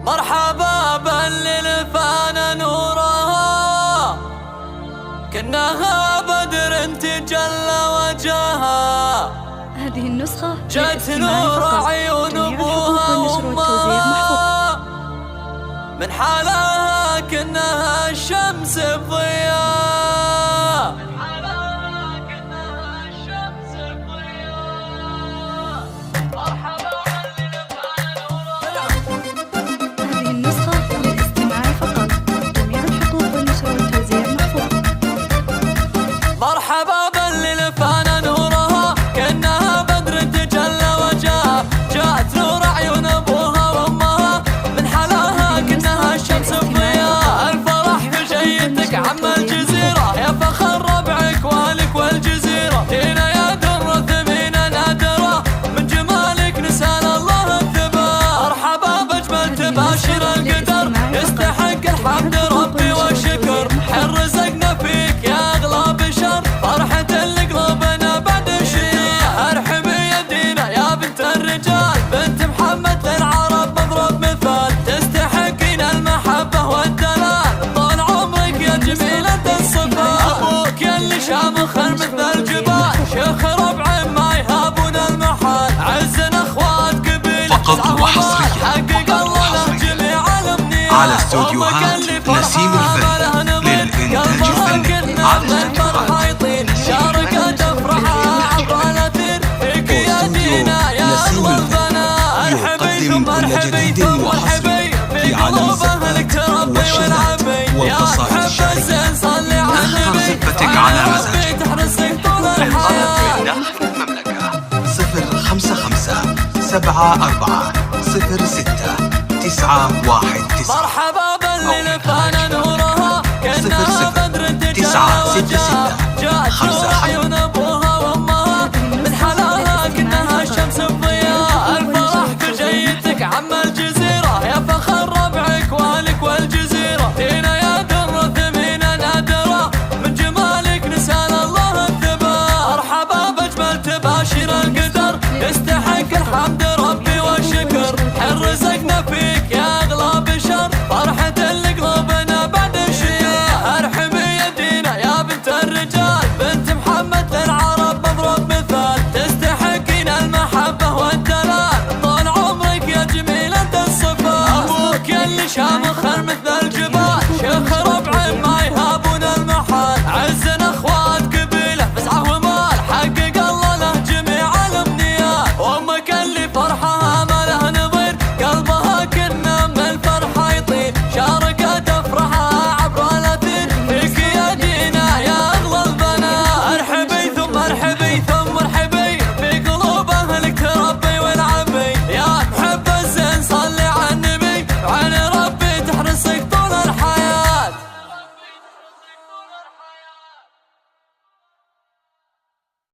مرحبا باللي فان نورها، كأنها بدر تجلى وجهها. هذه النسخة جت نور عيون ابوها وامها، من حالها كأنها الشمس بضياء. هذه النسخة للاستماع فقط، جميع الحقوق والنشر والتوزيع محفوظ. مرحبا باللي فان نورها، كأنها بدر تجلى وجهها. جاءت نور عيون ابوها وامها، من حلاها كأنها الشمس بضياء. الفرح في جيتك عم الجزيرة، يا فخر ربعك واهلك والجزيرة. هنا يا در ثمينة نادرة، من جمالك نسال الله الثبات. مرحبا بأجمل تباشر القدر، يستحق الحمد ربي والشكر. حر رزقنا فيك يا اغلى بشر، فرحة اللي قلوبنا بعد الشتاء. ارحبي يدينا يا بنت الرجال، بنت محمد للعرب مضرب مثال. تستحقين المحبة والدلال، طال عمرك يا جميلة الصفات. ابوك يلي شامخ مثل الجبال، شيخ ربع ما يهابون المحال. عزنا اخوات قبيلة فقط وحصريا حقق الله له جميع الامنيات. على استوديوهات نسيم الفن للإنتاج الفني. على استوديوهات شاركت افرحها عبالة فيك يا دينا يا اغلى البنات. يقدم كل جديد وحصري في عالم الزفات والشذات والقصائد الشعرية. اختر زفتك على مزاجك. للطلب في المملكة 055 74 06 919. مرحبا باللي فان نورها، كأنها بدر تجلى وجهها. جاءت نور عيون ابوها وامها، من حلاها كأنها الشمس بضياء. الفرح في جيتك عم الجزيرة، يا فخر ربعك واهلك والجزيرة. هنا يا در ثمينة نادرة، من جمالك نسال الله الثبات. مرحبا بأجمل تباشر القدر، يستحق الحمد ربي والشكر. حر رزقنا فيك يا اغلى بشر، فرحة اللي قلوبنا بعد الشتاء. ارحبي يدينا يا بنت الرجال، بنت محمد للعرب مضرب مثال. تستحقين المحبة والدلال، طال عمرك يا جميلة الصفات. ابوك يلي شام